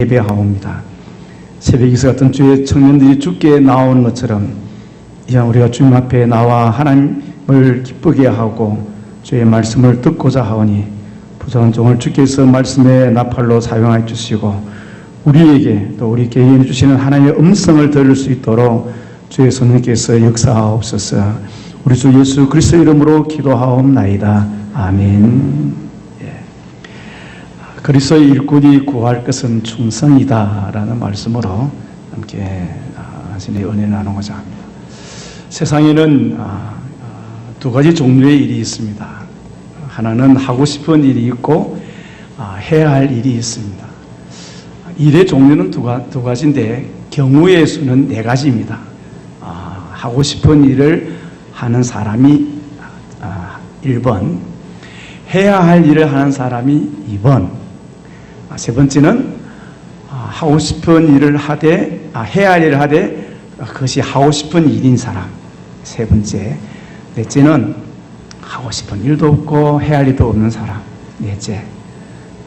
예배하옵니다. 새벽에서 같은 주의 청년들이 주께 나오는 것처럼 이제 우리가 주님 앞에 나와 하나님을 기쁘게 하고 주의 말씀을 듣고자 하오니 부정한 종을 주께서 말씀의 나팔로 사용하여 주시고 우리에게 또 우리 개인에 주시는 하나님의 음성을 들을 수 있도록 주의 성령께서 역사하옵소서. 우리 주 예수 그리스도 이름으로 기도하옵나이다. 아멘. 그리스도의 일꾼이 구할 것은 충성이다라는 말씀으로 함께 하신의 은혜를 나누고자 합니다. 세상에는 두 가지 종류의 일이 있습니다. 하나는 하고 싶은 일이 있고 해야 할 일이 있습니다. 일의 종류는 두 가지인데 경우의 수는 네 가지입니다. 하고 싶은 일을 하는 사람이 1번, 해야 할 일을 하는 사람이 2번, 세 번째는 하고 싶은 일을 하되 해야 할 일을 하되 그것이 하고 싶은 일인 사람, 세 번째, 넷째는 하고 싶은 일도 없고 해야 할 일도 없는 사람, 넷째,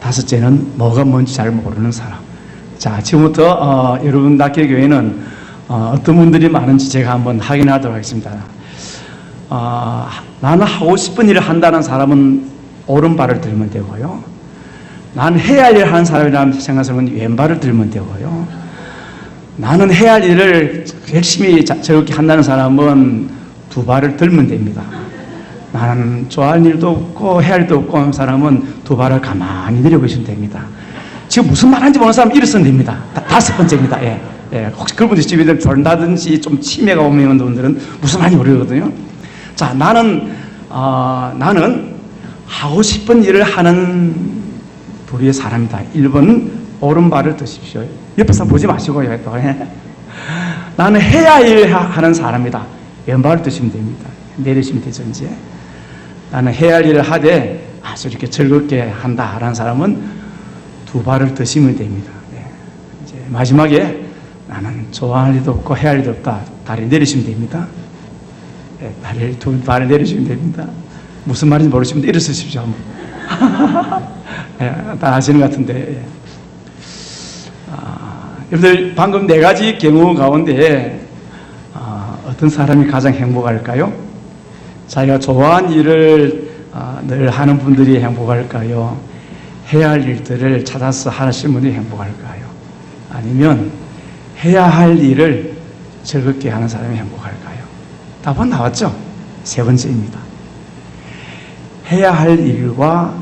다섯째는 뭐가 뭔지 잘 모르는 사람. 자, 지금부터 여러분 낙계교회는 어떤 분들이 많은지 제가 한번 확인하도록 하겠습니다. 나는 하고 싶은 일을 한다는 사람은 오른발을 들면 되고요. 나는 해야 할 일을 하는 사람이라는 생각하면 왼발을 들면 되고요. 나는 해야 할 일을 열심히 즐겁게 한다는 사람은 두 발을 들면 됩니다. 나는 좋아할 일도 없고 해야 할 일도 없고 하는 사람은 두 발을 가만히 내려보시면 됩니다. 지금 무슨 말하는지 모르는 사람 일어서면 됩니다. 다섯 번째입니다. 혹시 그분들 집에 좀 졸다든지 좀 치매가 오는 분들은 무슨 말인지 모르거든요. 자, 나는 하고 싶은 일을 하는 부류의 사람이다. 1번은 오른발을 드십시오. 옆에 사람 보지 마시고요. 나는 해야 할 일을 하는 사람이다. 왼발을 드시면 됩니다. 내리시면 되죠. 이제 나는 해야 할 일을 하되 아주 이렇게 즐겁게 한다 라는 사람은 두 발을 드시면 됩니다. 이제 마지막에 나는 좋아할 일도 없고 해야 할 일도 없다. 다리 내리시면 됩니다. 두 발을 내리시면 됩니다. 무슨 말인지 모르시면 일어서십시오. 다 아시는 것 같은데. 여러분들 방금 네 가지 경우 가운데 어떤 사람이 가장 행복할까요? 자기가 좋아하는 일을 늘 하는 분들이 행복할까요? 해야 할 일들을 찾아서 하시는 분이 행복할까요? 아니면 해야 할 일을 즐겁게 하는 사람이 행복할까요? 답은 나왔죠? 세 번째입니다. 해야 할 일과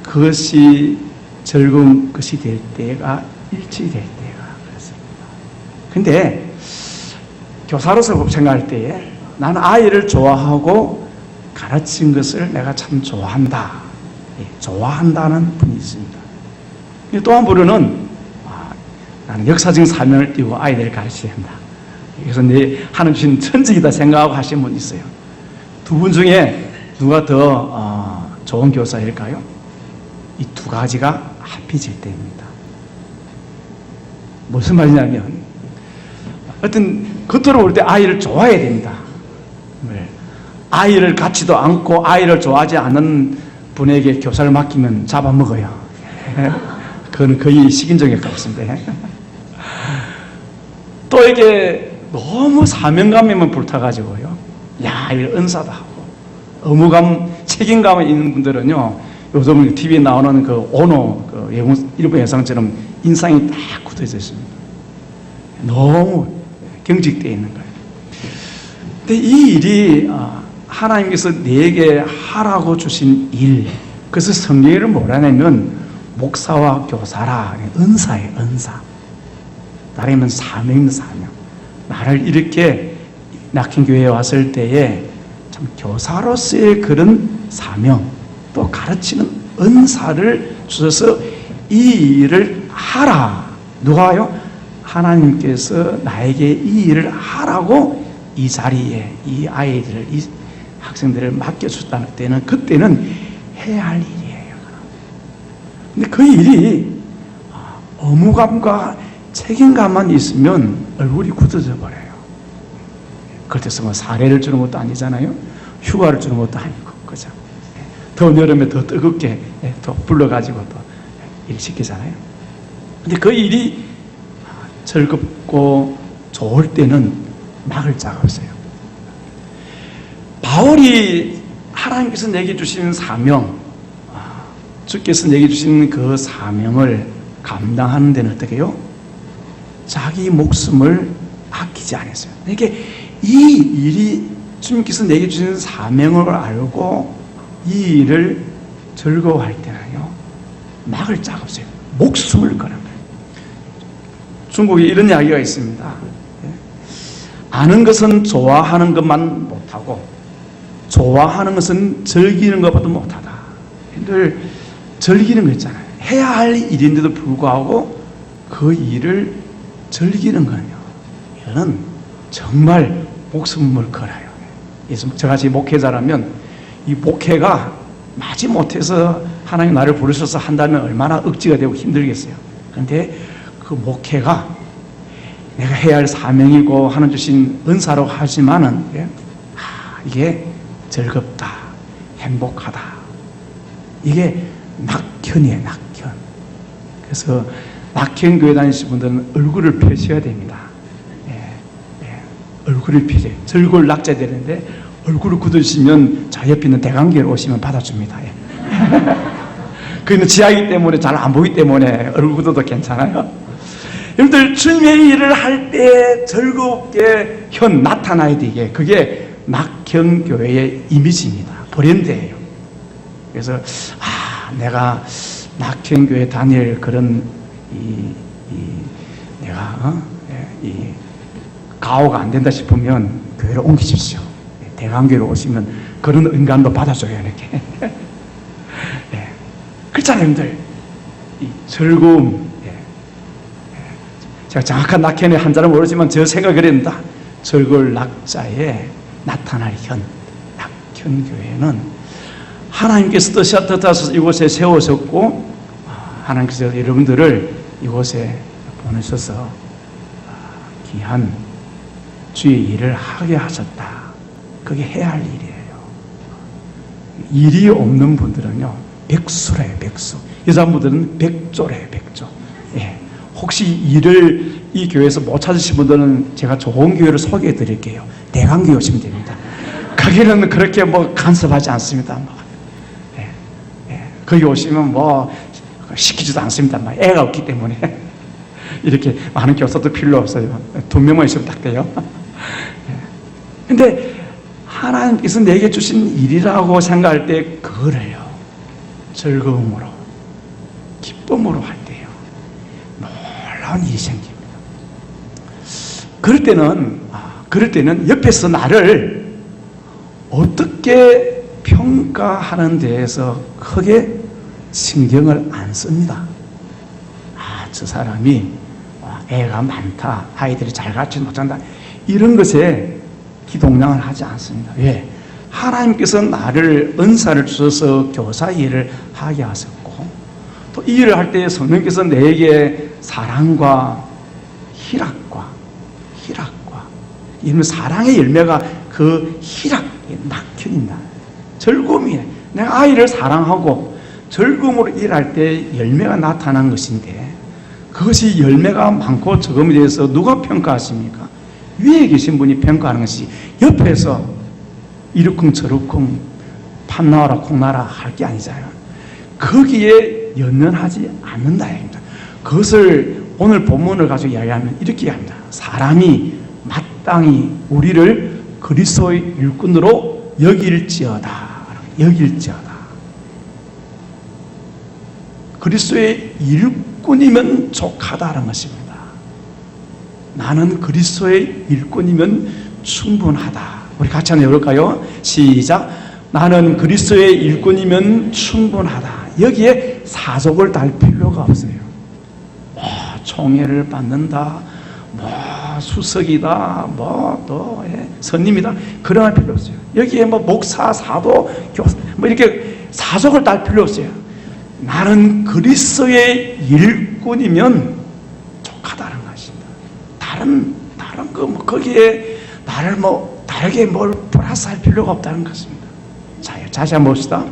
그것이 즐거운 것이 될 때가 일치될 때가 그렇습니다. 근데 교사로서 생각할 때에 나는 아이를 좋아하고 가르친 것을 내가 참 좋아한다. 좋아한다는 분이 있습니다. 또 한 분은 나는 역사적인 사명을 띠고 아이들을 가르쳐야 한다. 그래서 내 하나님 주신 천직이다 생각하고 하시는 분이 있어요. 두 분 중에 누가 더 좋은 교사일까요? 이 두 가지가 합해질 때입니다. 무슨 말이냐면 어떤 겉으로 볼 때 아이를 좋아해야 됩니다. 아이를 갖지도 않고 아이를 좋아하지 않는 분에게 교사를 맡기면 잡아먹어요. 그건 거의 식인종에 가깝습니다. 또 이게 너무 사명감에만 불타가지고요. 야, 이거 은사다 하고 의무감, 책임감이 있는 분들은요. 요즘 TV에 나오는 그 오노, 일본 여성처럼 인상이 딱 굳어져 있습니다. 너무 경직되어 있는 거예요. 근데 이 일이 하나님께서 내게 하라고 주신 일, 그래서 성경을 뭐라냐면 목사와 교사라, 은사예요, 은사. 나라면 사명입니다, 사명. 나를 이렇게 낙현교회에 왔을 때에 참 교사로서의 그런 사명, 또 가르치는 은사를 주셔서 이 일을 하라. 누가요? 하나님께서 나에게 이 일을 하라고 이 자리에 이 아이들을, 이 학생들을 맡겨줬다는 때는 그때는 해야 할 일이에요. 근데 그 일이 의무감과 책임감만 있으면 얼굴이 굳어져 버려요. 그렇다고 뭐 사례를 주는 것도 아니잖아요. 휴가를 주는 것도 아니고, 그죠? 더운 여름에 더 뜨겁게 더 불러가지고 또 일 시키잖아요. 근데 그 일이 즐겁고 좋을 때는 막을 자가 없어요. 바울이 하나님께서 내게 주신 사명, 주께서 내게 주신 그 사명을 감당하는 데는 어떻게 해요? 자기 목숨을 아끼지 않았어요. 이게 이 일이 주님께서 내게 주신 사명을 알고 이 일을 즐거워할 때는요, 막을 자가 없어요. 목숨을 거는 거예요. 중국에 이런 이야기가 있습니다. 아는 것은 좋아하는 것만 못하고 좋아하는 것은 즐기는 것보다 못하다. 늘 즐기는 거 있잖아요. 해야 할 일인데도 불구하고 그 일을 즐기는 거는요, 이거는 정말 목숨을 걸어요. 그래서 저같이 목회자라면 이 목회가 마지 못해서 하나님 나를 부르셔서 한다면 얼마나 억지가 되고 힘들겠어요. 그런데 그 목회가 내가 해야 할 사명이고 하나님 주신 은사로 하지만은 이게 즐겁다, 행복하다. 이게 낙현이에요, 낙현. 그래서 낙현 교회 다니시는 분들은 얼굴을 펴셔야 됩니다. 얼굴을 펴세요. 절골 낙자 되는데 얼굴을 굳으시면 저 옆에 있는 대관계로 오시면 받아줍니다. 그는 지하이기 때문에 잘 안 보이기 때문에 얼굴 굳어도 괜찮아요. 여러분들 주님의 일을 할 때 즐겁게 나타나야 되게, 그게 낙현교회의 이미지입니다. 브랜드예요. 그래서 내가 낙현교회 다닐 그런 내가 가오가 안 된다 싶으면 교회로 옮기십시오. 대관교회로 오시면 그런 은간도 받아줘요, 이렇게. 그렇잖아요, 여러분들. 이 즐거움. 제가 정확한 낙현의 한자는 모르지만 저 생각을 그랬다. 즐거울 낙자에 나타날 낙현교회는 하나님께서 뜻하셔서 이곳에 세우셨고, 하나님께서 여러분들을 이곳에 보내셔서 귀한 주의 일을 하게 하셨다. 그게 해야 할 일이에요. 일이 없는 분들은요, 백수래요, 백수. 여자분들은 백조래요, 백조. 혹시 일을 이 교회에서 못 찾으신 분들은 제가 좋은 교회를 소개해 드릴게요. 대관교회 오시면 됩니다. 거기는 그렇게 간섭하지 않습니다. 거기 오시면 시키지도 않습니다. 애가 없기 때문에. 이렇게 많은 교사도 필요 없어요. 2명만 있으면 딱 돼요. 근데 하나님께서 내게 주신 일이라고 생각할 때 그거를요, 즐거움으로, 기쁨으로 할 때요, 놀라운 일이 생깁니다. 그럴 때는 옆에서 나를 어떻게 평가하는 데에서 크게 신경을 안 씁니다. 저 사람이 애가 많다, 아이들이 잘 가르치지 못한다, 이런 것에 기동량을 하지 않습니다. 왜? 하나님께서 나를 은사를 주셔서 교사 일을 하게 하셨고, 또 이 일을 할 때 성령께서 내게 사랑과 희락과 이런 사랑의 열매가 그 희락, 낙현입니다. 즐거움이에요. 내가 아이를 사랑하고 즐거움으로 일할 때 열매가 나타난 것인데, 그것이 열매가 많고 적음에 대해서 누가 평가하십니까? 위에 계신 분이 평가하는 것이, 옆에서 이러쿵저러쿵 팥나와라 콩나라 할 게 아니잖아요. 거기에 연연하지 않는다. 그것을 오늘 본문을 가지고 이야기하면 이렇게 이야기합니다. 사람이 마땅히 우리를 그리스도의 일꾼으로 여길지어다. 그리스도의 일꾼이면 족하다는 것입니다. 나는 그리스도의 일꾼이면 충분하다. 우리 같이 한번 해볼까요? 시작. 나는 그리스도의 일꾼이면 충분하다. 여기에 사족을 달 필요가 없어요. 총애를 받는다, 수석이다, 또 선임이다, 그런 할 필요 없어요. 여기에 목사, 사도, 교사 이렇게 사족을 달 필요 없어요. 나는 그리스도의 일꾼이면 족하다는 것입니다. 다른 거기에 나를 다르게 플러스할 필요가 없다는 것입니다. 자, 다시 한번 봅시다.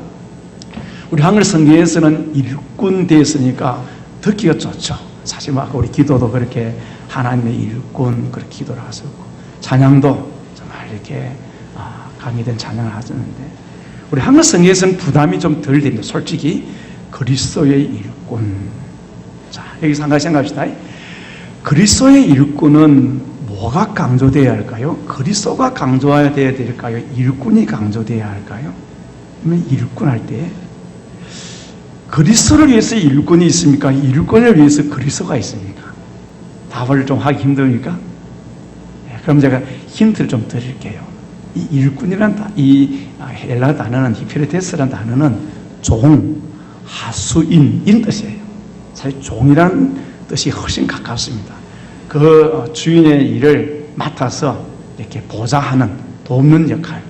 우리 한글 성경에서는 일꾼 되었으니까 듣기가 좋죠. 사실 막 우리 기도도 그렇게 하나님의 일꾼 그렇게 기도를 하셨고 찬양도 정말 이렇게 강의된 찬양을 하셨는데 우리 한국 성경에서는 부담이 좀 덜 됩니다. 솔직히 그리스도의 일꾼. 자, 여기서 한 가지 생각합시다. 그리스도의 일꾼은 뭐가 강조되어야 할까요? 그리스도가 강조해야 될까요? 일꾼이 강조되어야 할까요? 그러면 일꾼 할 때 그리스도를 위해서 일꾼이 있습니까? 일꾼을 위해서 그리스도가 있습니까? 답을 좀 하기 힘듭니까? 그럼 제가 힌트를 좀 드릴게요. 이 일꾼이란 이 헬라 단어는 히피레테스라는 단어는 종, 하수인 뜻이에요. 사실 종이라는 뜻이 훨씬 가깝습니다. 그 주인의 일을 맡아서 이렇게 보좌하는 돕는 역할.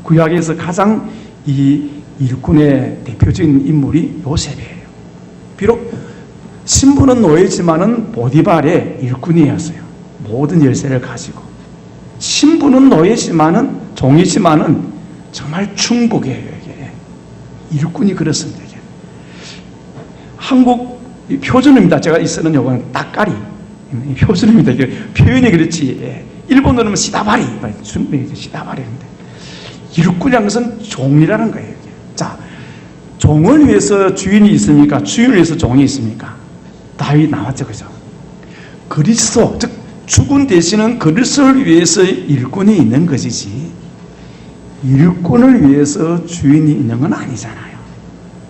구약에서 가장 이 일꾼의 대표적인 인물이 요셉이에요. 비록 신부는 노예지만은 보디발의 일꾼이었어요. 모든 열쇠를 가지고 신부는 노예지만은 종이지만은 정말 충복이에요. 이게 일꾼이 그렇습니다. 이게. 한국 표준어입니다. 제가 쓰는 요거는 따까리 표준어입니다. 이게 표현이 그렇지. 예. 일본어는 시다바리, 중국이 시다바리인데 일꾼이라는 것은 종이라는 거예요. 이게. 자, 종을 위해서 주인이 있습니까? 주인을 위해서 종이 있습니까? 다윗 나왔죠, 그죠? 그리스도, 즉 죽은 대신은 그리스도를 위해서 일꾼이 있는 것이지 일꾼을 위해서 주인이 있는 건 아니잖아요.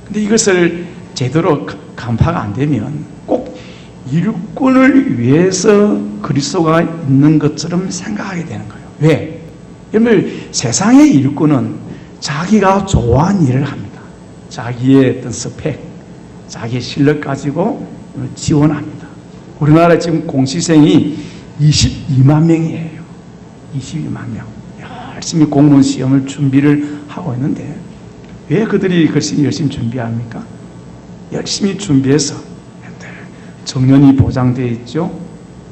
근데 이것을 제대로 간파가 안 되면 꼭 일꾼을 위해서 그리스도가 있는 것처럼 생각하게 되는 거예요. 왜? 여러분, 세상의 일꾼은 자기가 좋아하는 일을 합니다. 자기의 어떤 스펙, 자기의 실력 가지고 지원합니다. 우리나라 지금 공시생이 22만 명이에요. 22만 명. 열심히 공무원 시험을 준비를 하고 있는데 왜 그들이 열심히 준비합니까? 열심히 준비해서 정년이 보장되어 있죠.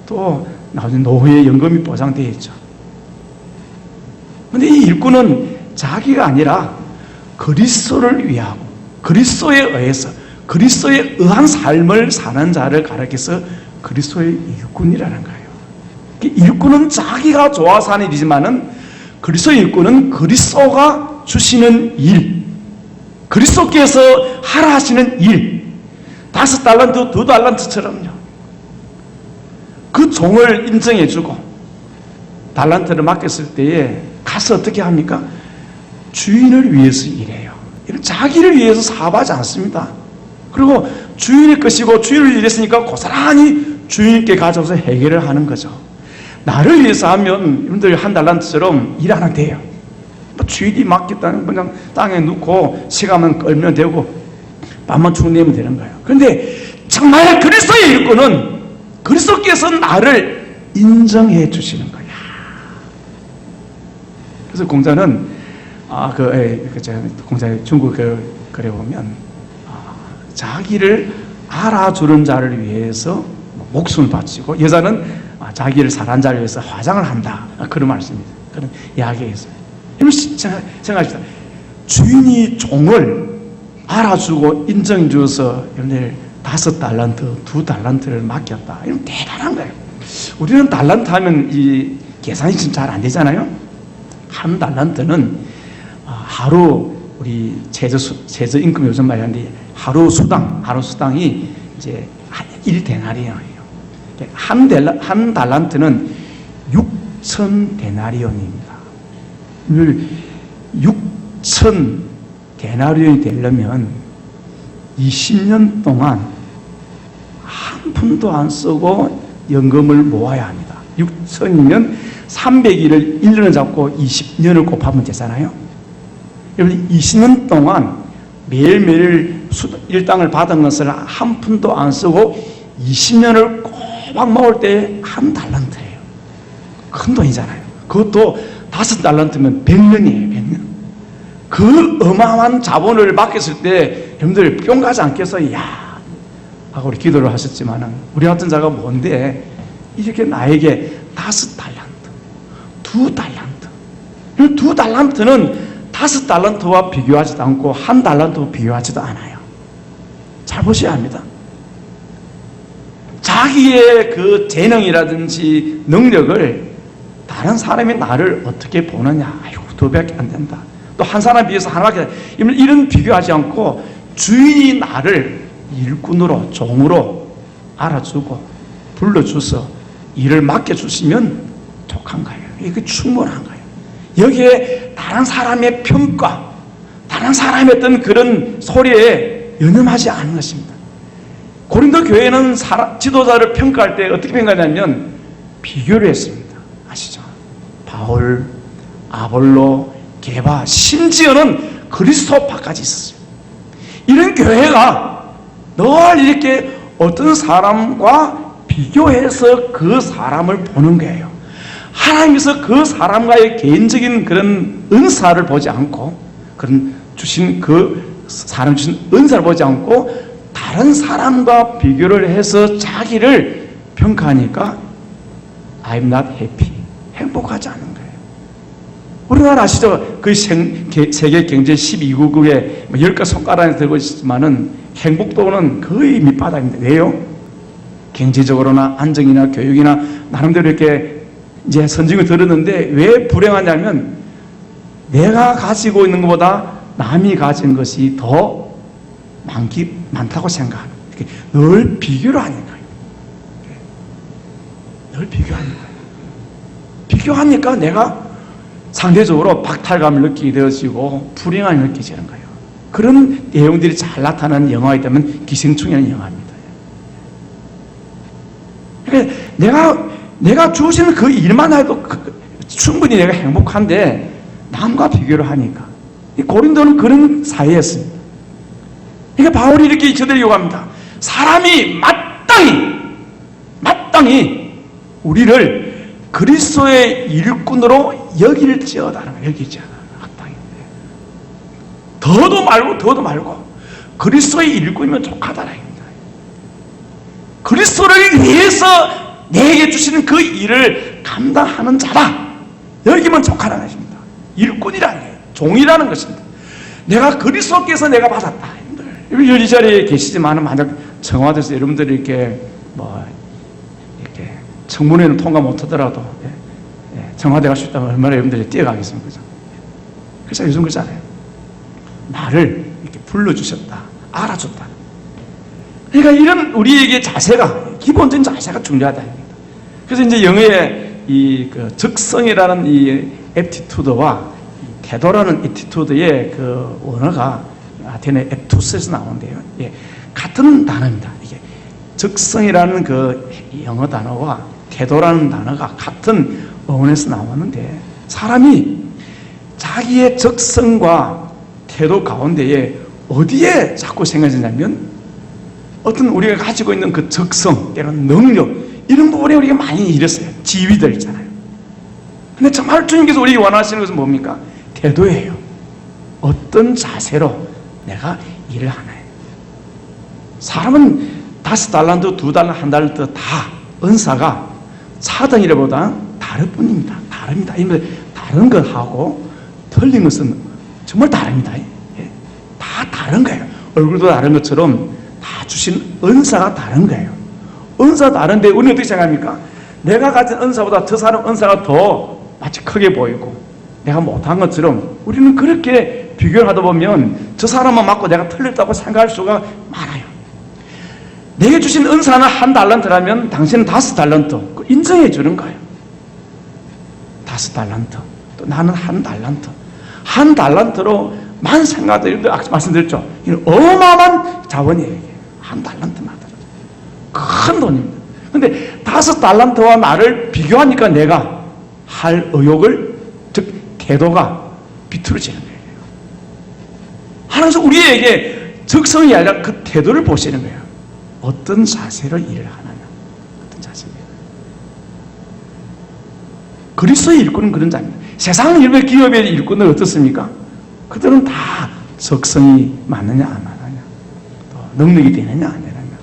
또 나중에 노후의 연금이 보장되어 있죠. 그런데 이 일꾼은 자기가 아니라 그리스도를 위하고 그리스도에 의해서 그리스도에 의한 삶을 사는 자를 가리켜서 그리스도의 일꾼이라는 거예요. 일꾼은 자기가 좋아서 하는 일이지만은 그리스도의 일꾼은 그리스도가 주시는 일, 그리스도께서 하라 하시는 일, 5달란트, 2달란트처럼요. 그 종을 인정해주고 달란트를 맡겼을 때에 가서 어떻게 합니까? 주인을 위해서 일해요. 자기를 위해서 사업하지 않습니다. 그리고 주인의 것이고 주인을 일했으니까 고스란히 주인께 가져와서 해결을 하는 거죠. 나를 위해서 하면 여러분들 1달란트처럼 일 안 해도 돼요. 주인이 맡겼다는 그냥 땅에 놓고 시간만 끌면 되고 밥만 축내면 되는 거예요. 그런데 정말 그리스도의 일꾼은 그리스도께서 나를 인정해 주시는 거야. 그래서 공자는 공자 중국 글에 보면 자기를 알아주는 자를 위해서 목숨을 바치고 여자는 자기를 사랑하는 자를 위해서 화장을 한다. 그런 말씀입니다. 그런 이야기가 있어요. 여러분 생각합시다. 주인이 종을 알아주고 인정해 줘서 여러분들 5달란트, 2달란트를 맡겼다. 이건 대단한 거예요. 우리는 달란트 하면 이 계산이 좀 잘 안 되잖아요. 1달란트는 하루 우리 최저 임금 요즘 많이 하는데 하루 수당이 이제 1데나리온이에요. 한 달란트는 6,000데나리온입니다. 6,000데나리온이 되려면 20년 동안 한 푼도 안 쓰고 연금을 모아야 합니다. 6,000이면 300일을 1년을 잡고 20년을 곱하면 되잖아요. 여러분 20년 동안 매일매일 일당을 받은 것을 한 푼도 안 쓰고 20년을 꼬박 모을 때 1달란트예요. 큰 돈이잖아요. 그것도 5달란트면 100년이에요. 100년. 그 어마어마한 자본을 맡겼을 때 여러분들 뿅 가지 않겠어요? 야 하고 우리 기도를 하셨지만은 우리 같은 자가 뭔데 이렇게 나에게 5달란트, 2달란트. 2달란트는 5달란트와 비교하지도 않고 1달란트와 비교하지도 않아요. 잘 보셔야 합니다. 자기의 그 재능이라든지 능력을 다른 사람이 나를 어떻게 보느냐, 아이고 두 배밖에 안 된다, 또 한 사람 비해서 하나밖에 안 된다, 이런 비교하지 않고 주인이 나를 일꾼으로 종으로 알아주고 불러줘서 일을 맡겨주시면 족한 거예요. 이게 충분한 거예요. 여기에 다른 사람의 평가, 다른 사람의 어떤 그런 소리에 연연하지 않은 것입니다. 고린도 교회는 지도자를 평가할 때 어떻게 평가하냐면 비교를 했습니다. 아시죠? 바울, 아볼로, 게바, 심지어는 그리스도파까지 있었어요. 이런 교회가 늘 이렇게 어떤 사람과 비교해서 그 사람을 보는 거예요. 하나님께서 그 사람과의 개인적인 그런 은사를 보지 않고, 그런 주신 그 사람 주신 은사를 보지 않고 다른 사람과 비교를 해서 자기를 평가하니까 I'm not happy, 행복하지 않은 거예요. 우리나라 아시죠? 그 세계 경제 12개국에 10개 손가락에 들고 있지만은 행복도는 거의 밑바닥입니다. 왜요? 경제적으로나 안정이나 교육이나 나름대로 이렇게 이제 선진국이 들었는데 왜 불행하냐면 내가 가지고 있는 것보다 남이 가진 것이 더 많다고 생각하는, 늘 비교를 하니까요. 늘 비교하니까. 비교하니까 내가 상대적으로 박탈감을 느끼게 되어지고 불행함을 느끼지는 거예요. 그런 내용들이 잘 나타나는 영화이기 때문에 기생충이라는 영화입니다. 그러니까 내가 주어지는 그 일만 해도 충분히 내가 행복한데 남과 비교를 하니까. 고린도는 그런 사회였습니다. 그러니까 바울이 이렇게 저들이 요구합니다. 사람이 마땅히 우리를 그리스도의 일꾼으로 여길지어다는 거예요. 여길지어다. 마땅인데 더도 말고 그리스도의 일꾼이면 족하다는 겁니다. 그리스도를 위해서 내게 주시는 그 일을 감당하는 자다, 여기면 족하다는 것입니다. 일꾼이라는 거예요. 종이라는 것입니다. 내가 그리스도께서 내가 받았다. 이 자리에 계시지만 만약 청와대에서 여러분들이 이렇게 이렇게 청문회는 통과 못하더라도 청와대 갈 수 있다면 얼마나 여러분들이 뛰어가겠습니까? 그죠? 그래서 요즘 그렇잖아요. 나를 이렇게 불러주셨다, 알아줬다. 그러니까 이런 우리에게 자세가, 기본적인 자세가 중요하다. 그래서 이제 영어의 그 적성이라는 이 애티튜드와 태도라는 애티튜드의 그 원어가 아테네 에투스에서 나오는데요. 같은 단어입니다. 이게 적성이라는 그 영어 단어와 태도라는 단어가 같은 어원에서 나오는데, 사람이 자기의 적성과 태도 가운데에 어디에 자꾸 생각하냐면 어떤 우리가 가지고 있는 그 적성, 때로는 능력, 이런 부분에 우리가 많이 잃었어요. 지위들 있잖아요. 근데 정말 주님께서 우리에게 원하시는 것은 뭡니까? 태도예요. 어떤 자세로 내가 일을 하나요? 사람은 5달란트, 2달란트, 1달란트 다 은사가 차등이라보다 다를 뿐입니다. 다릅니다. 다른 것하고 틀린 것은 정말 다릅니다. 다 다른 거예요. 얼굴도 다른 것처럼 다 주신 은사가 다른 거예요. 은사 다른데 우리는 어떻게 생각합니까? 내가 가진 은사보다 저 사람 은사가 더 마치 크게 보이고 내가 못한 것처럼 우리는 그렇게 비교를 하다 보면 저 사람만 맞고 내가 틀렸다고 생각할 수가 많아요. 내게 주신 은사는 1달란트라면 당신은 5달란트 인정해 주는 거예요. 5달란트, 또 나는 1달란트. 1달란트로만 생각하더라도 아까 말씀드렸죠. 이건 어마어마한 자원이에요. 1달란트만 큰 돈입니다. 근데 5달란트와 나를 비교하니까 내가 할 의욕을, 즉 태도가 비틀어지는 거예요. 하나님께서 우리에게 적성이 아니라 그 태도를 보시는 거예요. 어떤 자세로 일을 하느냐, 어떤 자세입니다. 그리스도의 일꾼은 그런 자입니다. 세상 일부 기업의 일꾼은 어떻습니까? 그들은 다 적성이 맞느냐 안 맞느냐, 또 능력이 되느냐 안 되느냐,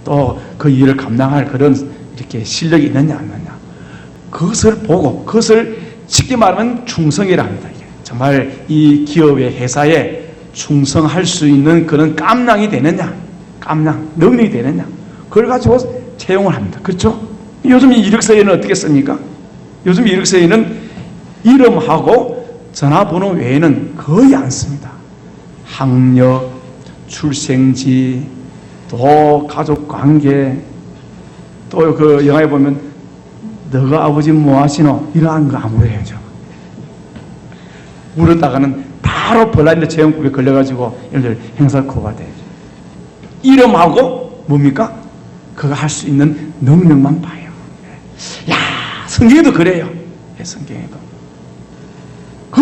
또 그 일을 감당할 그런 이렇게 실력이 있느냐 안 있느냐, 그것을 보고 그것을 쉽게 말하면 충성이라 합니다. 정말 이 기업의 회사에 충성할 수 있는 그런 깜냥이 되느냐, 깜냥 능력이 되느냐, 그걸 가지고 채용을 합니다. 그렇죠? 요즘 이 이력서에는 어떻게 씁니까? 요즘 이력서에는 이름하고 전화번호 외에는 거의 안 씁니다. 학력, 출생지, 또 가족관계, 또 그 영화에 보면 너가 아버지 뭐 하시노? 이러한 거 안 물어야죠. 물었다가는 바로 블라인드 채용법에 걸려가지고 예를 들어 형사 고발돼야죠. 이름하고 뭡니까? 그가 할 수 있는 능력만 봐요. 야, 성경에도 그래요. 성경에도. 그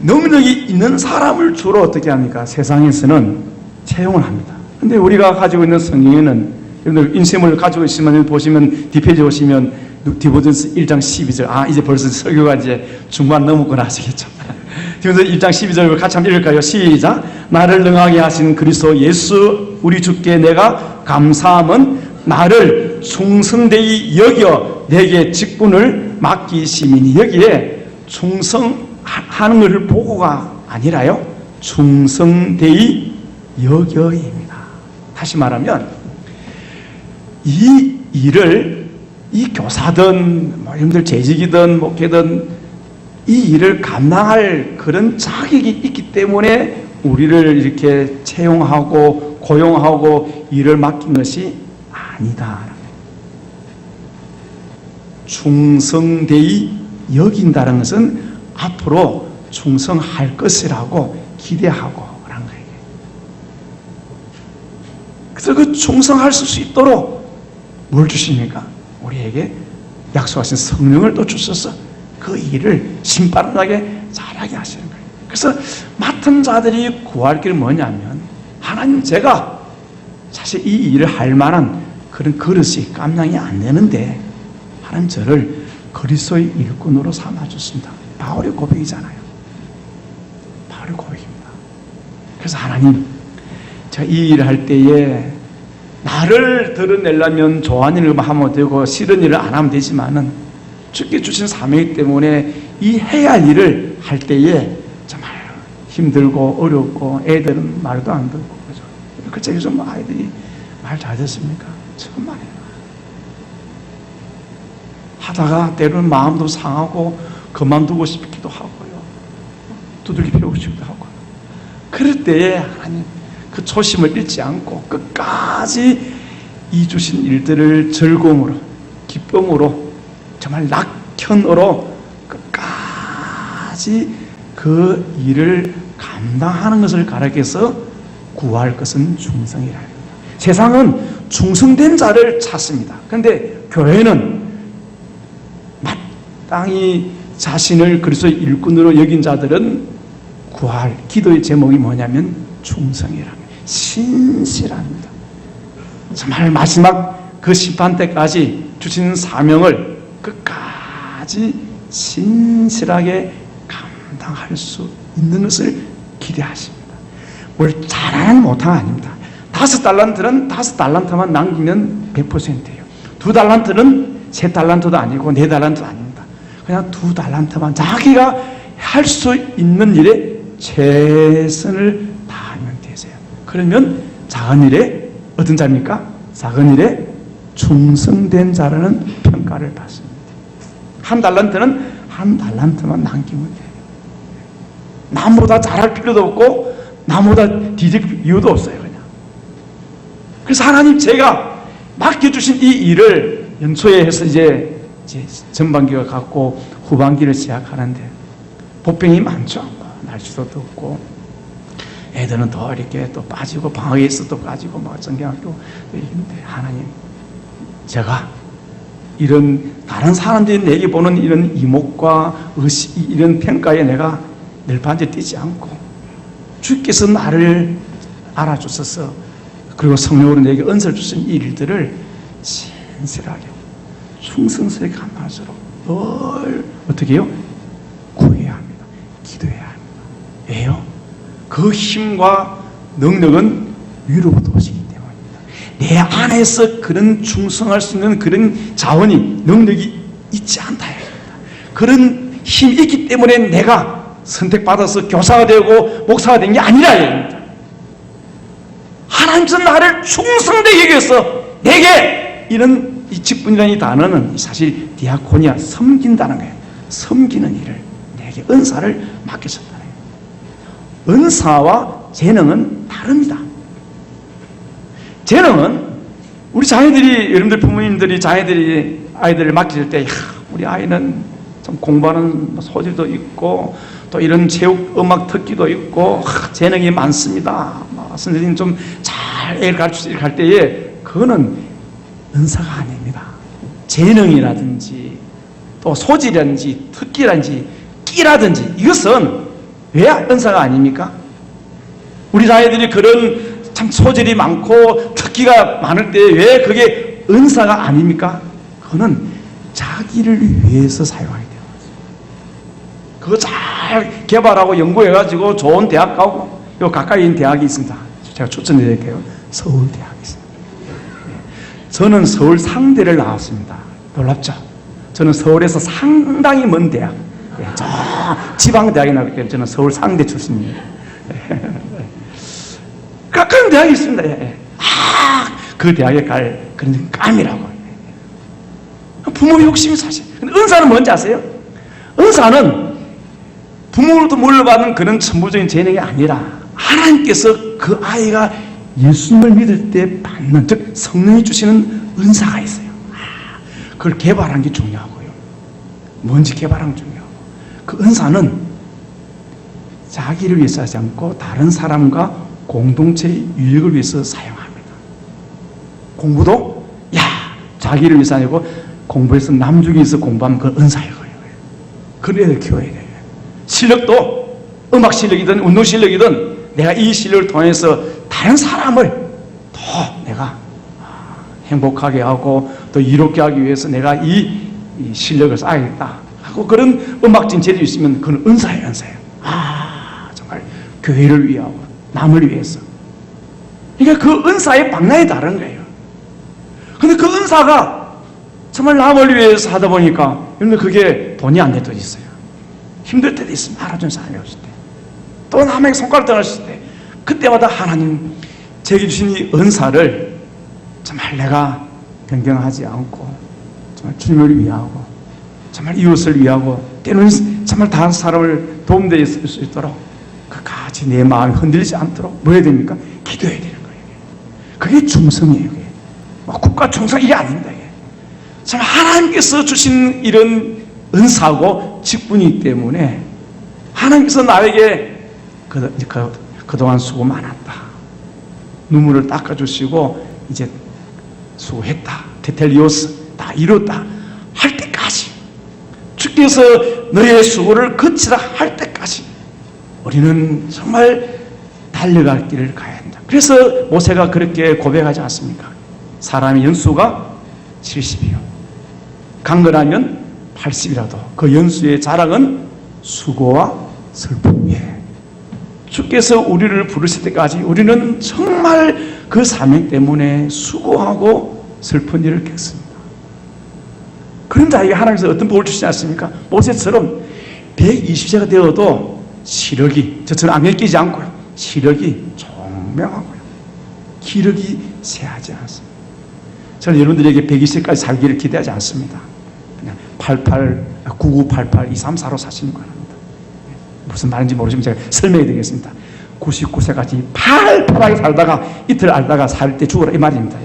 능력이 있는 사람을 주로 어떻게 합니까? 세상에서는 채용을 합니다. 근데 우리가 가지고 있는 성경에는 여러분들 인쇄물을 가지고 있으면 보시면 뒷페이지 오시면 디모데전서 1장 12절 이제 벌써 설교가 이제 중반 넘었구나 아시겠죠? 디모데전서 1장 12절을 같이 한번 읽을까요? 시작. 나를 능하게 하신 그리스도 예수 우리 주께 내가 감사함은 나를 충성되이 여겨 내게 직분을 맡기심이니. 여기에 충성하는 것을 보고가 아니라요, 충성되이 여겨입니다. 다시 말하면 이 일을, 이 교사든 여러분들 재직이든 목회든 이 일을 감당할 그런 자격이 있기 때문에 우리를 이렇게 채용하고 고용하고 일을 맡긴 것이 아니다. 충성되이 여긴다는 것은 앞으로 충성할 것이라고 기대하고 그런 거예요. 그래서 그 충성할 수 있도록 뭘 주십니까? 우리에게 약속하신 성령을 또 주셔서 그 일을 신바람나게 잘하게 하시는 거예요. 그래서 맡은 자들이 구할 길은 뭐냐면, 하나님, 제가 사실 이 일을 할 만한 그런 그릇이 깜냥이 안 되는데 하나님 저를 그리스도의 일꾼으로 삼아주신다. 바울의 고백이잖아요. 바울의 고백입니다. 그래서 하나님, 제가 이 일을 할 때에 나를 드러내려면 좋은 일을 하면 되고 싫은 일을 안 하면 되지만은 주께 주신 사명이기 때문에 이 해야 할 일을 할 때에 정말 힘들고 어렵고 애들은 말도 안 듣고 그죠? 그쵸? 요즘 아이들이 말 잘 듣습니까? 정말이에요. 하다가 때로는 마음도 상하고 그만두고 싶기도 하고요. 두들기 패고 싶기도 하고. 그럴 때에 하나님 그 초심을 잃지 않고 끝까지 이 주신 일들을 즐거움으로, 기쁨으로, 정말 낙현으로 끝까지 그 일을 감당하는 것을 가르쳐서 구할 것은 충성이라. 세상은 충성된 자를 찾습니다. 그런데 교회는 마땅히 자신을 그리스도의 일꾼으로 여긴 자들은 구할 기도의 제목이 뭐냐면 충성이랍니다. 신실합니다. 정말 마지막 그 심판 때까지 주신 사명을 끝까지 신실하게 감당할 수 있는 것을 기대하십니다. 뭘 잘하는 못한 아닙니다. 5달란트는 5달란트만 남기면 100%예요. 2달란트는 3달란트도 아니고 4달란트도 아닙니다. 그냥 2달란트만 자기가 할 수 있는 일에 최선을 다하면 되세요. 그러면 작은 일에 어떤 자입니까? 작은 일에 충성된 자라는 평가를 받습니다. 1달란트는 1달란트만 남기면 돼요. 남보다 잘할 필요도 없고 남보다 뒤질 이유도 없어요. 그냥. 그래서 하나님, 제가 맡겨주신 이 일을 연초에 해서 이제 전반기가 갔고 후반기를 시작하는데 복병이 많죠. 날씨도 덥고 애들은 더 이렇게 또 빠지고 방학에 있어 또 빠지고 막 성경학교 있는데, 하나님, 제가 이런 다른 사람들이 내게 보는 이런 이목과 이런 평가에 내가 늘반지 뛰지 않고 주께서 나를 알아주셔서 그리고 성령으로 내게 은사를 주신 이 일들을 신실하게 충성스럽게 감당할수록 늘 어떻게 해요? 구해야 합니다. 기도해야 합니다. 왜요? 그 힘과 능력은 위로부터 오시기 때문입니다. 내 안에서 그런 충성할 수 있는 그런 자원이, 능력이 있지 않다. 그런 힘이 있기 때문에 내가 선택받아서 교사가 되고 목사가 된 게 아니라. 하나님께서 나를 충성되게 여겨서 내게 이런 이 직분이라는 이 단어는 사실 디아코니아, 섬긴다는 거예요. 섬기는 일을 내게 은사를 맡기셨다는 거예요. 은사와 재능은 다릅니다. 재능은 우리 자녀들이, 여러분들 부모님들이 자녀들이 아이들을 맡길 때, 우리 아이는 좀 공부하는 소질도 있고 또 이런 체육 음악 특기도 있고 재능이 많습니다. 선생님 좀 잘 애를 가르치실 할 때에 그거는 은사가 아닙니다. 재능이라든지 또 소질이라든지 특기라든지 끼라든지 이것은 왜 은사가 아닙니까? 우리 자녀들이 그런 참 소질이 많고 특기가 많을 때 왜 그게 은사가 아닙니까? 그거는 자기를 위해서 사용하게 돼요. 그거 잘 개발하고 연구해가지고 좋은 대학 가고, 요 가까이 있는 대학이 있습니다. 제가 추천드릴게요. 서울대학이 있습니다. 저는 서울 상대를 나왔습니다. 놀랍죠? 저는 서울에서 상당히 먼 대학, 저 지방대학에 나왔기 때문에 저는 서울 상대 출신입니다. 그런 대학이 있습니다. 그 대학에 갈 그런 감이라고. 부모의 욕심이 사실. 근데 은사는 뭔지 아세요? 은사는 부모로부터 물려받은 그런 천부적인 재능이 아니라 하나님께서 그 아이가 예수님을 믿을 때 받는, 즉 성령이 주시는 은사가 있어요. 그걸 개발한 게 중요하고요. 뭔지 개발한 게 중요하고, 그 은사는 자기를 위해서 하지 않고 다른 사람과 공동체의 유익을 위해서 사용합니다. 공부도 자기를 위해서 아니고 공부해서 남주기 위해서 공부하면 그건 은사예요. 그런 애들 키워야 돼요. 실력도 음악 실력이든 운동 실력이든 내가 이 실력을 통해서 다른 사람을 더 내가 행복하게 하고 또 이롭게 하기 위해서 내가 이 실력을 쌓아야겠다 하고 그런 음악적인 재능이 있으면 그건 은사예요. 은사예요. 정말 교회를 위하고 남을 위해서. 그러니까 그 은사의 방향이 다른 거예요. 근데 그 은사가 정말 남을 위해서 하다 보니까 여러분 그게 돈이 안 될 때도 있어요. 힘들 때도 있습니다. 알아준 사람이 없을 때. 또 남에게 손가락 떠났을 때 그때마다 하나님 제게 주신 이 은사를 정말 내가 변경하지 않고 정말 주님을 위하고 정말 이웃을 위하고 때로는 정말 다른 사람을 도움될 수 있도록 그까지 내 마음이 흔들리지 않도록 뭐 해야 됩니까? 기도해야 되는 거예요. 그게 충성이에요. 그게. 국가 충성 이게 아닙니다. 이게. 참 하나님께서 주신 이런 은사고 직분이기 때문에 하나님께서 나에게 그동안 수고 많았다. 눈물을 닦아주시고 이제 수고했다. 테텔리오스 다 이뤘다. 할 때까지 주께서 너의 수고를 그치라 할 때까지 우리는 정말 달려갈 길을 가야 한다. 그래서 모세가 그렇게 고백하지 않습니까? 사람의 연수가 70이요. 강건하면 80이라도 그 연수의 자랑은 수고와 슬픔이에요. 주께서 우리를 부르실 때까지 우리는 정말 그 사명 때문에 수고하고 슬픈 일을 겪습니다. 그런 자에게 하나님께서 어떤 복을 주시지 않습니까? 모세처럼 120세가 되어도 시력이, 저처럼 안경 끼지 않고요. 시력이 총명하고요. 기력이 쇠하지 않습니다. 저는 여러분들에게 120세까지 살기를 기대하지 않습니다. 그냥 9988 234로 사시는 거 합니다. 무슨 말인지 모르시면 제가 설명해 드리겠습니다. 99세까지 팔팔하게 살다가 이틀 알다가 살 때 죽어라 이 말입니다.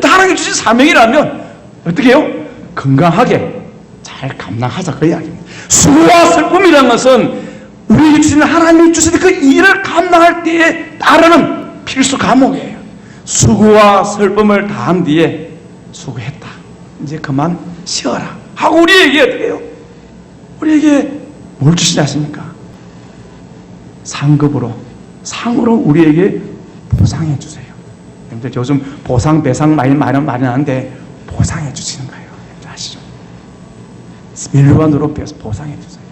하나님 주신 사명이라면 어떻게 해요? 건강하게 잘 감당하자 그 이야기입니다. 수고와 슬픔이라는 것은 우리에게 주신 하나님이 주신 그 일을 감당할 때에 따르는 필수 과목이에요. 수고와 슬픔을 다한 뒤에 수고했다. 이제 그만 쉬어라 하고 우리에게 어떻게 해요? 우리에게 뭘 주시지 않습니까? 상급으로, 상으로 우리에게 보상해 주세요. 요즘 보상, 배상 많이 나는데 보상해 주시는 거예요. 아시죠? 밀관으로 빼서 보상해 주세요.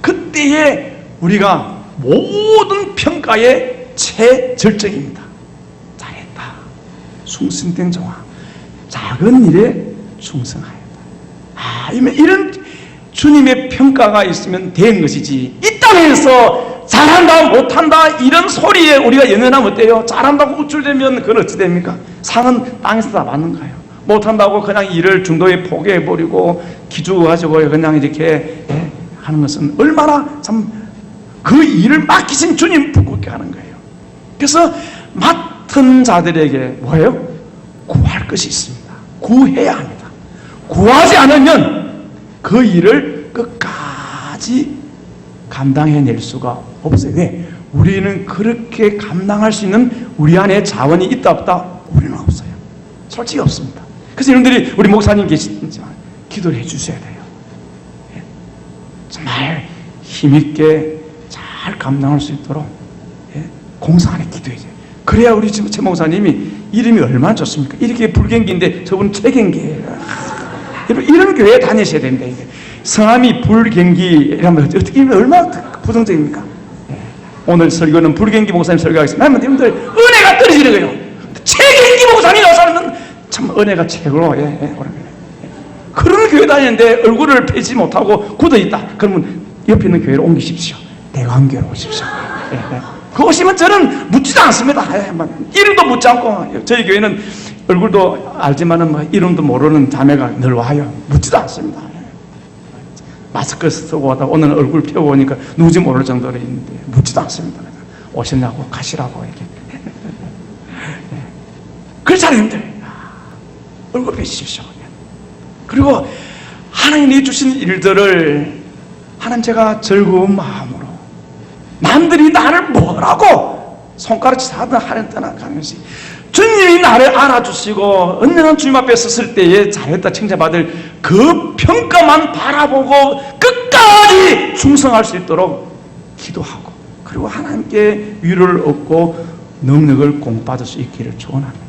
그때에 우리가 모든 평가의 최절정입니다. 잘했다. 충성된 종아. 작은 일에 충성하였다. 이런 주님의 평가가 있으면 된 것이지 이 땅에서 잘한다 못한다 이런 소리에 우리가 연연하면 어때요? 잘한다고 우쭐대면 그건 어찌 됩니까? 상은 땅에서 다 받는 거예요. 못한다고 그냥 일을 중도에 포기해버리고 기죽어가지고 그냥 이렇게 하는 것은 얼마나 참 그 일을 맡기신 주님 부끄럽게 하는 거예요. 그래서 맡은 자들에게 뭐예요? 구할 것이 있습니다. 구해야 합니다. 구하지 않으면 그 일을 끝까지 감당해낼 수가 없어요. 왜? 우리는 그렇게 감당할 수 있는 우리 안에 자원이 있다 없다? 우리는 없어요. 솔직히 없습니다. 그래서 여러분들이 우리 목사님 계시지만 기도를 해주셔야 돼요. 정말 힘있게 잘 감당할 수 있도록 공사 안에 기도해야죠. 그래야 우리 지금 최 목사님이 이름이 얼마나 좋습니까? 이렇게 불경기인데 저분 최경기예요. 이런 교회에 다니셔야 된다. 이게. 성함이 불경기라면 어떻게 보면 얼마나 부정적입니까? 오늘 설교는 불경기 목사님 설교하겠습니다. 하면 여러분들 은혜가 떨어지는 거예요. 최경기 목사님 와서는 참 은혜가 최고로 그런 교회 다니는데 얼굴을 펴지 못하고 굳어있다. 그러면 옆에 있는 교회로 옮기십시오. 대광교로 오십시오. 그 오시면 저는 묻지도 않습니다. 이름도 묻지 않고 저희 교회는 얼굴도 알지만은 뭐 이름도 모르는 자매가 늘 와요. 묻지도 않습니다. 마스크 쓰고 왔다 오늘 얼굴 펴고 오니까 누군지 모를 정도로 있는데 묻지도 않습니다. 오셨냐고 가시라고 이렇게. 그렇잖아요, 형들. 얼굴 펴십시오. 그리고 하나님이 주신 일들을 하나님 제가 즐거운 마음으로 남들이 나를 뭐라고 손가락질 하든 하든 떠나가면서 주님이 나를 알아주시고 언제나 주님 앞에 섰을 때에 잘했다 칭찬받을 그 평가만 바라보고 끝까지 충성할 수 있도록 기도하고 그리고 하나님께 위로를 얻고 능력을 공부받을 수 있기를 축원합니다.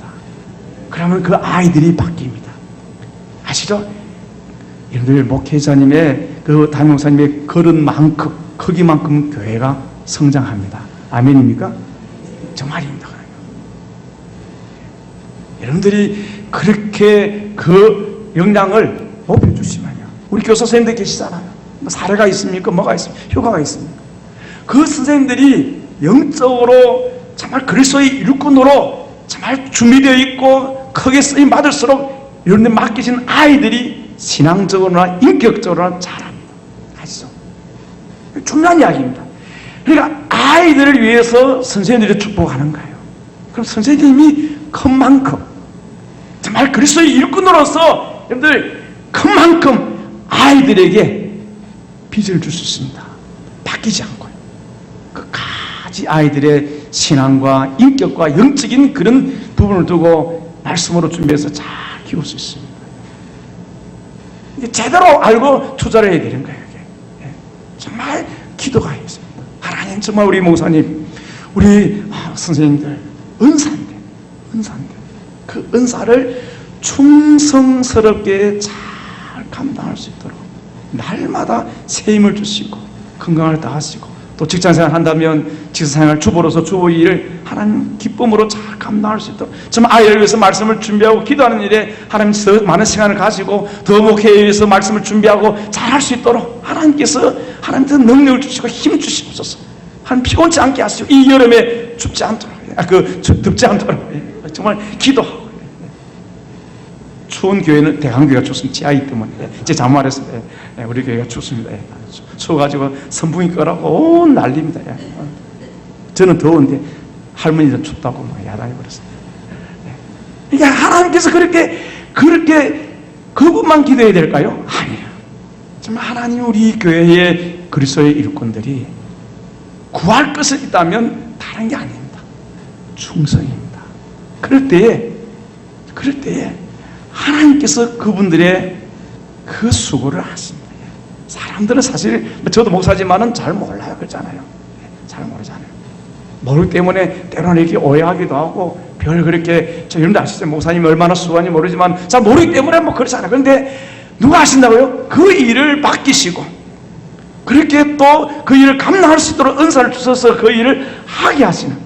그러면 그 아이들이 바뀝니다. 아시죠? 여러분들 목회자님의 그 담임 목사님의 걸음만큼 크기만큼 교회가 성장합니다. 아멘입니까? 정말입니다. 여러분들이 그렇게 그 역량을 높여주시면요. 우리 교사 선생님들 계시잖아요. 사례가 있습니까? 뭐가 있습니까? 효과가 있습니까? 그 선생님들이 영적으로 정말 그리스도의 일꾼으로 정말 준비되어 있고 크게 쓰임 받을수록 여러분들 맡기신 아이들이 신앙적으로나 인격적으로나 잘합니다. 아시죠? 중요한 이야기입니다. 그러니까 아이들을 위해서 선생님들이 축복하는 거예요. 그럼 선생님이 큰 만큼 정말 그리스도의 일꾼으로서 여러분들 큰 만큼 아이들에게 빚을 줄 수 있습니다. 바뀌지 않고요. 끝까지 아이들의 신앙과 인격과 영적인 그런 부분을 두고 말씀으로 준비해서 잘 키울 수 있습니다. 제대로 알고 투자를 해야 되는 거예요. 정말 기도가 있습니다. 하나님 정말 우리 목사님 우리 선생님들 은사인데 그 은사를 충성스럽게 잘 감당할 수 있도록 날마다 새 힘을 주시고 건강을 다하시고 또 직장생활 한다면 직장생활 주부로서 주부 일을 하나님 기쁨으로 잘 감당할 수 있도록 정말 아이를 위해서 말씀을 준비하고 기도하는 일에 하나님 더 많은 시간을 가지고 더 목회에 위해서 말씀을 준비하고 잘 할 수 있도록 하나님께서 하나님께서 능력을 주시고 힘 주시옵소서. 하나님 피곤치 않게 하시고 이 여름에 춥지 않도록 덥지 않도록 정말 기도하고 추운 교회는 대강교회가 좋습니다. 지하이기 때문에 제 잘못 말했습니다. 우리 교회가 춥습니다. 추워가지고 선풍기 끄라고 온 난립니다. 저는 더운데 할머니는 춥다고 야단해 버렸습니다. 그러니까 하나님께서 그렇게 그것만 기도해야 될까요? 아니에요. 정말 하나님 우리 교회의 그리스도의 일꾼들이 구할 것을 있다면 다른 게 아닙니다. 충성입니다. 그럴 때에 하나님께서 그분들의 그 수고를 하십니다. 사람들은 사실 저도 목사지만은 잘 몰라요. 그렇잖아요. 잘 모르잖아요. 모르기 때문에 때로는 이렇게 오해하기도 하고 별 그렇게 여러분들 아시죠? 목사님이 얼마나 수고하는지 모르지만 잘 모르기 때문에 뭐 그렇잖아요. 그런데 누가 하신다고요? 그 일을 맡기시고 그렇게 또 그 일을 감당할 수 있도록 은사를 주셔서 그 일을 하게 하시는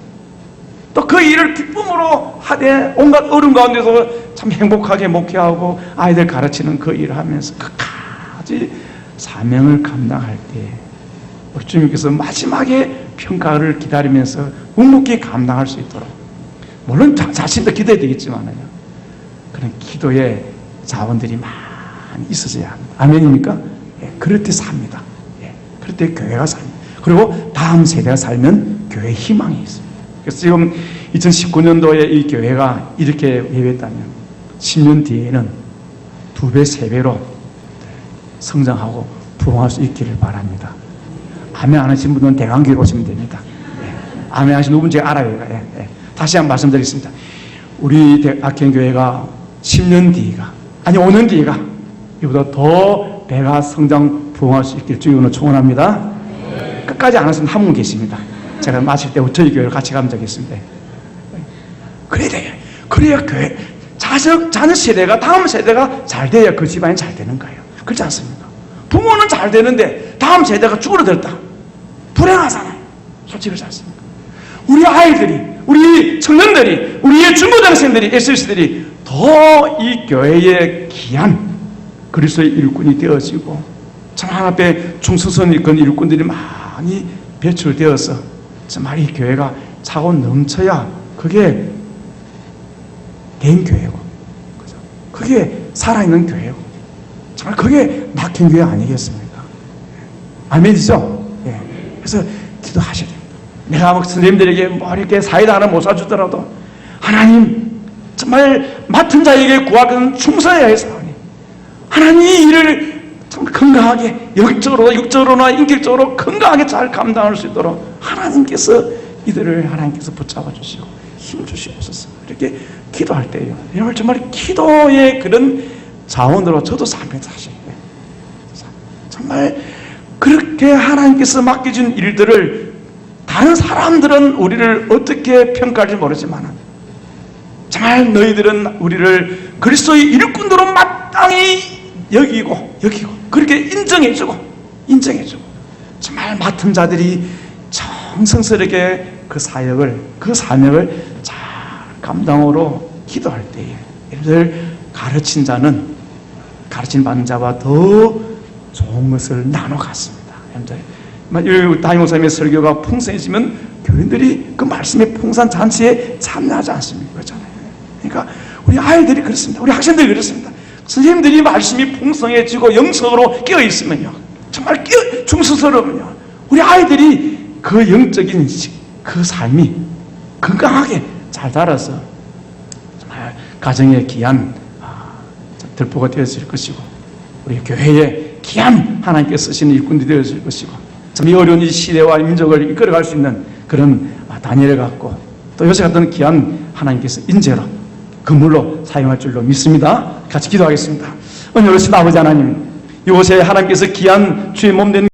또 그 일을 기쁨으로 하되 온갖 어려움 가운데서 참 행복하게 목회하고 아이들 가르치는 그 일을 하면서 끝까지 사명을 감당할 때 우리 주님께서 마지막에 평가를 기다리면서 묵묵히 감당할 수 있도록, 물론 자신도 기도해야 되겠지만요, 그런 기도의 자원들이 많이 있어져야 합니다. 아멘입니까? 예, 그럴 때 삽니다. 예, 그럴 때 교회가 삽니다. 그리고 다음 세대가 살면 교회에 희망이 있습니다. 그래서 지금 2019년도에 이 교회가 이렇게 예배했다면 10년 뒤에는 2배, 3배로 성장하고 부흥할 수 있기를 바랍니다. 아멘 안 하신 분은 대강교회로 오시면 됩니다. 예. 아멘 하신 누군 제가 알아요. 예. 예. 다시 한번 말씀드리겠습니다. 우리 악행교회가 10년 뒤가, 아니 5년 뒤가 이보다 더 배가 성장 부흥할 수 있길 주의 오늘 축원합니다. 끝까지 안 하시면 한 분 계십니다. 제가 마칠 때 저희 교회를 같이 가면 되겠습니다. 그래야 돼요. 그래야 교회 자녀 세대가, 다음 세대가 잘 돼야 그 집안이 잘 되는 거예요. 그렇지 않습니까? 부모는 잘 되는데 다음 세대가 쭈그러들었다, 불행하잖아요. 솔직히 그렇지 않습니까? 우리 아이들이, 우리 청년들이, 우리의 중고등학생들이, SS들이 더 이 교회의 귀한 그리스도의 일꾼이 되어지고, 참 하나님의 충성선 있는 일꾼들이 많이 배출되어서 정말 이 교회가 차고 넘쳐야 그게 된 교회고, 그죠? 그게 살아있는 교회고, 정말 그게 막힌 교회 아니겠습니까? 아멘이죠? 예. 그래서 기도하셔야 됩니다. 내가 막 선생님들에게 뭐 이렇게 사이다 하나 못 사주더라도 하나님 정말 맡은 자에게 구하기는 충성해야 해서 하나님 이 일을 참 건강하게, 영적으로, 육적으로나 인격적으로 건강하게 잘 감당할 수 있도록 하나님께서 이들을 하나님께서 붙잡아 주시고 힘 주시옵소서. 이렇게 기도할 때요, 여러분 정말 기도의 그런 자원으로 저도 삽니다. 사실 정말 그렇게 하나님께서 맡겨준 일들을 다른 사람들은 우리를 어떻게 평가할지 모르지만 정말 너희들은 우리를 그리스도의 일꾼으로 마땅히 여기고 그렇게 인정해주고 정말 맡은 자들이 정성스럽게 그 사역을, 그 사명을 잘 감당으로 기도할 때에 여러분들 가르친 자는 가르친 받는 자와 더 좋은 것을 나눠 갔습니다. 여러분들 담임 목사님의 설교가 풍성해지면 교인들이 그 말씀의 풍성한 잔치에 참여하지 않습니까? 그렇잖아요. 그러니까 우리 아이들이 그렇습니다. 우리 학생들이 그렇습니다. 선생님들이 말씀이 풍성해지고 영성으로 깨어있으면요, 정말 중수스러우면요, 우리 아이들이 그 영적인 그 삶이 건강하게 잘 자라서 정말 가정의 귀한 들보가 되었을 것이고, 우리 교회의 귀한 하나님께서 쓰시는 일꾼들이 되었을 것이고, 참 이 어려운 이 시대와 민족을 이끌어갈 수 있는 그런 다니엘을 갖고 또 요새 같은 귀한 하나님께서 인재로 그물로 사용할 줄로 믿습니다. 같이 기도하겠습니다. 은혜로우신 아버지 하나님, 이곳에 하나님께서 귀한 주의 몸된